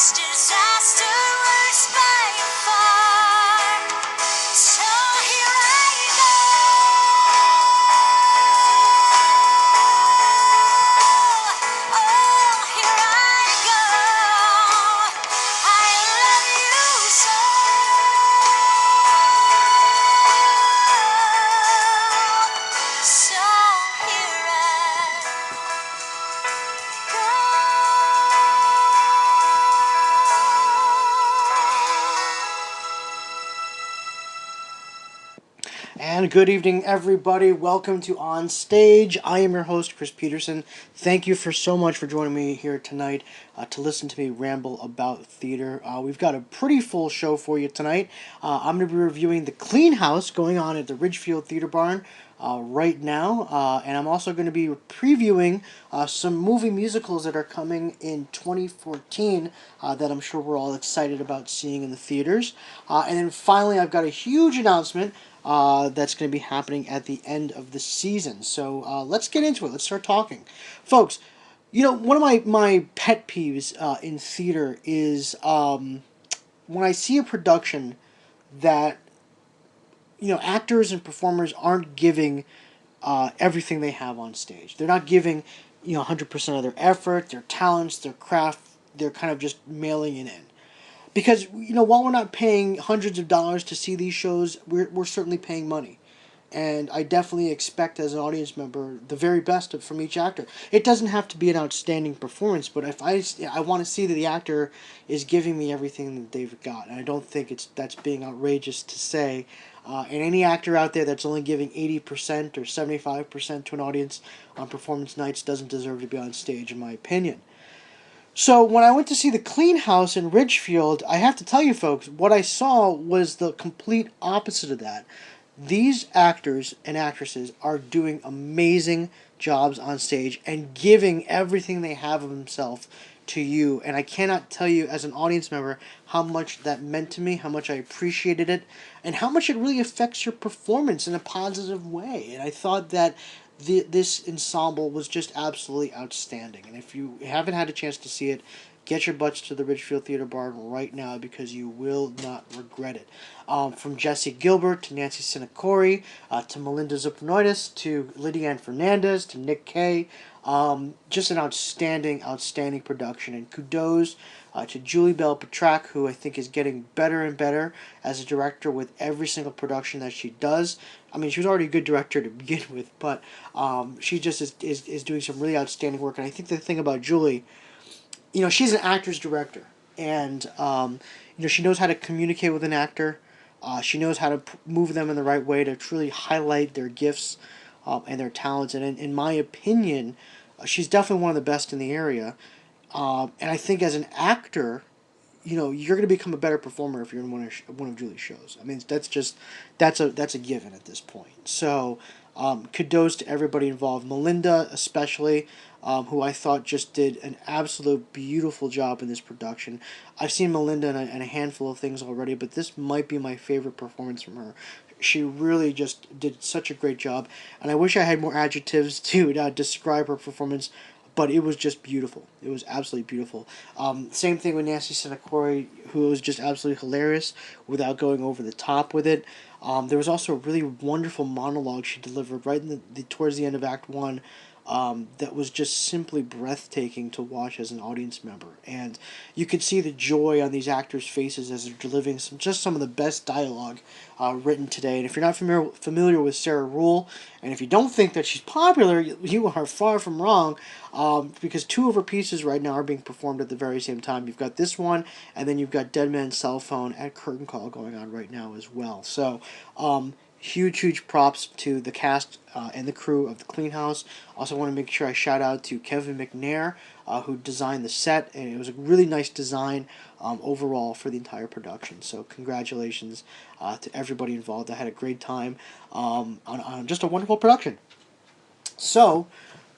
disaster worse by far. So here I go. Oh, here I go. I love you so. So here I And good evening, everybody. Welcome to On Stage. I am your host, Chris Peterson. Thank you so much for joining me here tonight to listen to me ramble about theater. We've got a pretty full show for you tonight. I'm going to be reviewing The Clean House going on at the Ridgefield Theater Barn right now. And I'm also going to be previewing some movie musicals that are coming in 2014 that I'm sure we're all excited about seeing in the theaters. And then finally, I've got a huge announcement that's going to be happening at the end of the season. So let's get into it. Let's start talking. Folks, you know, one of my pet peeves in theater is when I see a production that, you know, actors and performers aren't giving everything they have on stage. They're not giving, you know, 100% of their effort, their talents, their craft. They're kind of just mailing it in. Because, you know, while we're not paying hundreds of dollars to see these shows, we're certainly paying money. And I definitely expect as an audience member the very best from each actor. It doesn't have to be an outstanding performance, but if I want to see that the actor is giving me everything that they've got. And I don't think that's being outrageous to say. And any actor out there that's only giving 80% or 75% to an audience on performance nights doesn't deserve to be on stage, in my opinion. So when I went to see The Clean House in Ridgefield, I have to tell you folks, what I saw was the complete opposite of that. These actors and actresses are doing amazing jobs on stage and giving everything they have of themselves to you. And I cannot tell you as an audience member how much that meant to me, how much I appreciated it, and how much it really affects your performance in a positive way. And I thought that this ensemble was just absolutely outstanding. And if you haven't had a chance to see it, get your butts to the Ridgefield Theater Barn right now because you will not regret it. From Jesse Gilbert to Nancy Sinacori to Melinda Zupaniotis to Lydia Ann Fernandez to Nick Kay. Just an outstanding production. And kudos to Julie Bell Patrak, who I think is getting better and better as a director with every single production that she does. I mean, she was already a good director to begin with, but she just is doing some really outstanding work. And I think the thing about Julie, you know, she's an actor's director, and you know, she knows how to communicate with an actor. She knows how to move them in the right way to truly highlight their gifts and their talents. And in my opinion, she's definitely one of the best in the area. And I think as an actor, you know, you're going to become a better performer if you're in one of Julie's shows. I mean, that's a given at this point. So, kudos to everybody involved. Melinda, especially, who I thought just did an absolute beautiful job in this production. I've seen Melinda in a handful of things already, but this might be my favorite performance from her. She really just did such a great job, and I wish I had more adjectives to describe her performance, but it was just beautiful. It was absolutely beautiful. Same thing with Nancy Sinacori, who was just absolutely hilarious without going over the top with it. There was also a really wonderful monologue she delivered right in towards the end of Act 1 that was just simply breathtaking to watch as an audience member. And you could see the joy on these actors' faces as they're delivering some of the best dialogue written today. And if you're not familiar with Sarah Rule, and if you don't think that she's popular, you are far from wrong, because two of her pieces right now are being performed at the very same time. You've got this one, and then you've got Dead Man's Cell Phone at Curtain Call going on right now as well. So, huge props to the cast and the crew of The Clean House. Also want to make sure I shout out to Kevin McNair, who designed the set, and it was a really nice design overall for the entire production. So congratulations to everybody involved. I had a great time on just a wonderful production. So,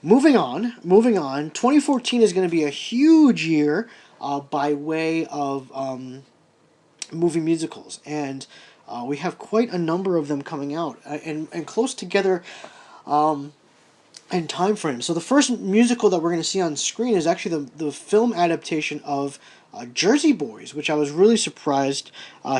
moving on. 2014 is going to be a huge year by way of movie musicals, and we have quite a number of them coming out and close together in time frame. So the first musical that we're going to see on screen is actually the film adaptation of Jersey Boys, which I was really surprised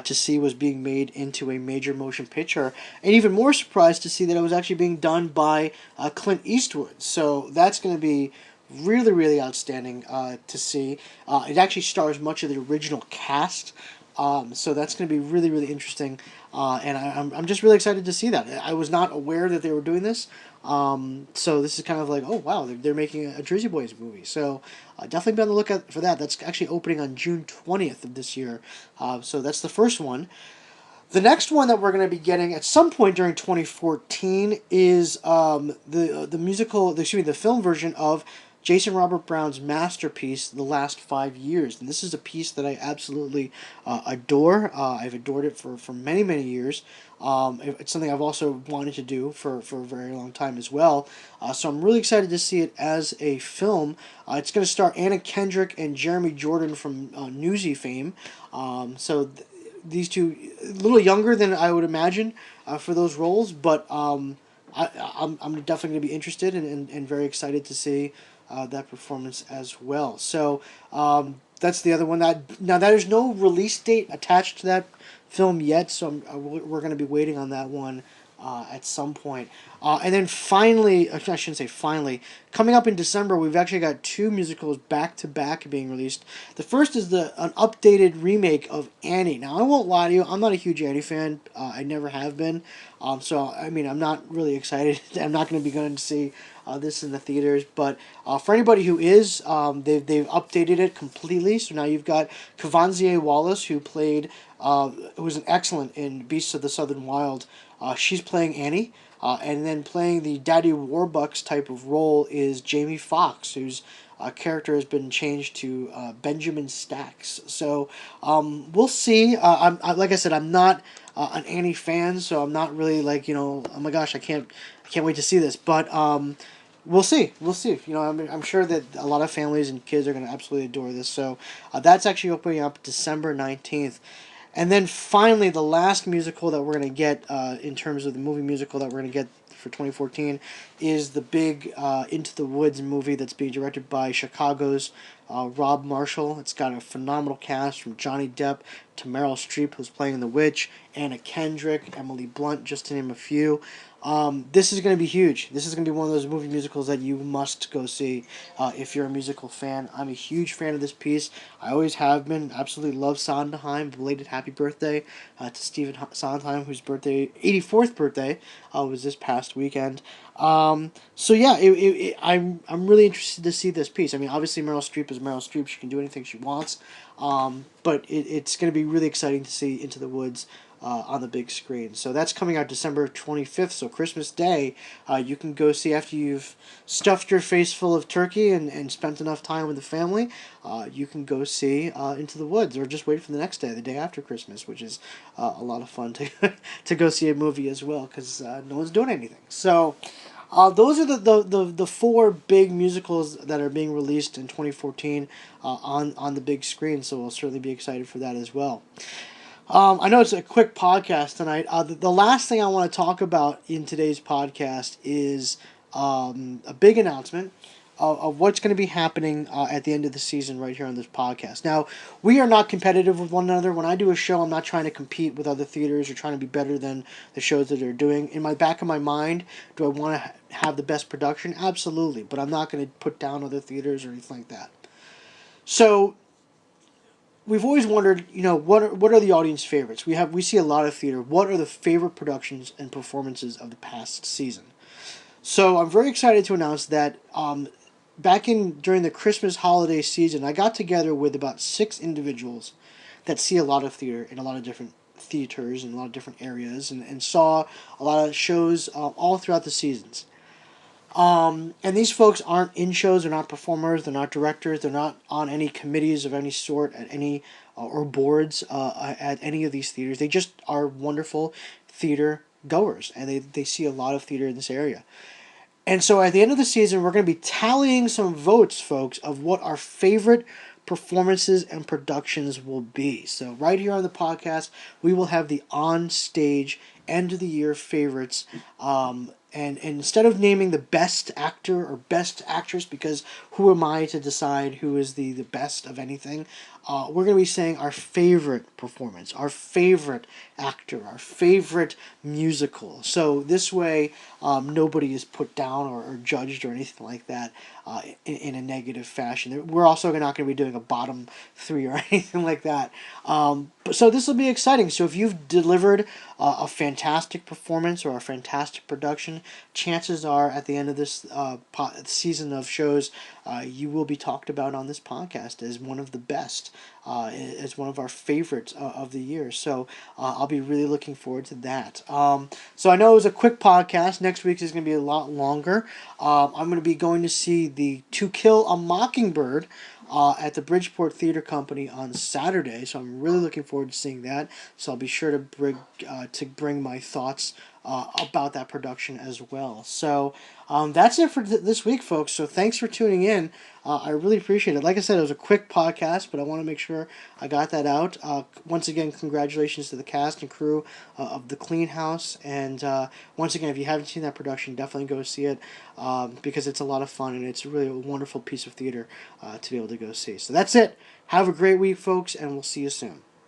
to see was being made into a major motion picture, and even more surprised to see that it was actually being done by Clint Eastwood. So that's going to be really, really outstanding to see. It actually stars much of the original cast, so that's going to be really, really interesting. And I'm just really excited to see that. I was not aware that they were doing this. So this is kind of like, oh wow, they're making a Jersey Boys movie. So definitely be on the lookout for that. That's actually opening on June 20th of this year. So that's the first one. The next one that we're going to be getting at some point during 2014 is the musical, excuse me, the film version of Jason Robert Brown's masterpiece, The Last 5 Years. And this is a piece that I absolutely adore. I've adored it for many, many years. It's something I've also wanted to do for a very long time as well. So I'm really excited to see it as a film. It's going to star Anna Kendrick and Jeremy Jordan from Newsy fame. These two, a little younger than I would imagine for those roles, but I'm definitely going to be interested and very excited to see that performance as well. So that's the other one. Now there's no release date attached to that film yet, so we're going to be waiting on that one at some point. And then finally, I shouldn't say finally, coming up in December, we've actually got two musicals back to back being released. The first is an updated remake of Annie. Now, I won't lie to you, I'm not a huge Annie fan. I never have been. So, I mean, I'm not really excited. I'm not going to be going to see this in the theaters. But for anybody who is, they've updated it completely. So now you've got Kavanzier Wallace, who was an excellent in Beasts of the Southern Wild. She's playing Annie. And then playing the Daddy Warbucks type of role is Jamie Foxx, whose character has been changed to Benjamin Stacks. So we'll see. Like I said, I'm not an Annie fan, so I'm not really like, oh my gosh, I can't wait to see this. But we'll see. We'll see. I'm sure that a lot of families and kids are going to absolutely adore this. So that's actually opening up December 19th. And then finally, the last musical that we're going to get in terms of the movie musical that we're going to get for 2014 is the big Into the Woods movie that's being directed by Chicago's Rob Marshall. It's got a phenomenal cast from Johnny Depp to Meryl Streep, who's playing the witch, Anna Kendrick, Emily Blunt, just to name a few. This is going to be huge. This is going to be one of those movie musicals that you must go see if you're a musical fan. I'm a huge fan of this piece. I always have been. Absolutely love Sondheim. Belated happy birthday to Stephen Sondheim, whose 84th birthday was this past weekend. So yeah, I'm really interested to see this piece. I mean, obviously Meryl Streep is Meryl Streep. She can do anything she wants. But it's going to be really exciting to see Into the Woods on the big screen. So that's coming out December 25th, so Christmas Day. You can go see after you've stuffed your face full of turkey and spent enough time with the family. You can go see Into the Woods, or just wait for the next day, the day after Christmas, which is a lot of fun to to go see a movie as well, because no one's doing anything. So those are the four big musicals that are being released in 2014 on the big screen, so we'll certainly be excited for that as well. I know it's a quick podcast tonight. The last thing I want to talk about in today's podcast is a big announcement of what's going to be happening at the end of the season right here on this podcast. Now, we are not competitive with one another. When I do a show, I'm not trying to compete with other theaters or trying to be better than the shows that they're doing. In my back of my mind, do I want to have the best production? Absolutely. But I'm not going to put down other theaters or anything like that. So we've always wondered, what are the audience favorites? We see a lot of theater. What are the favorite productions and performances of the past season? So I'm very excited to announce that during the Christmas holiday season, I got together with about 6 individuals that see a lot of theater in a lot of different theaters in a lot of different areas, and saw a lot of shows all throughout the seasons. And these folks aren't in shows, they're not performers, they're not directors, they're not on any committees of any sort at any or boards at any of these theaters. They just are wonderful theater goers, and they see a lot of theater in this area. And so at the end of the season, we're going to be tallying some votes, folks, of what our favorite performances and productions will be. So right here on the podcast, we will have the on-stage end of the year favorites. And instead of naming the best actor or best actress, because who am I to decide who is the best of anything, we're going to be saying our favorite performance, our favorite actor, our favorite musical. So this way, nobody is put down or judged or anything like that in a negative fashion. We're also not going to be doing a bottom three or anything like that. So this will be exciting. So if you've delivered a fantastic performance or a fantastic production, chances are at the end of this season of shows, you will be talked about on this podcast as one of the best, as one of our favorites of the year. So I'll be really looking forward to that. So I know it was a quick podcast. Next week is going to be a lot longer. I'm going to be going to see the To Kill a Mockingbird at the Bridgeport Theater Company on Saturday, so I'm really looking forward to seeing that. So I'll be sure to bring my thoughts about that production as well. So that's it for this week, folks. So thanks for tuning in. I really appreciate it. Like I said, it was a quick podcast, but I want to make sure I got that out. Once again, congratulations to the cast and crew of The Clean House. And once again, if you haven't seen that production, definitely go see it because it's a lot of fun and it's really a wonderful piece of theater to be able to go see. So that's it. Have a great week, folks, and we'll see you soon.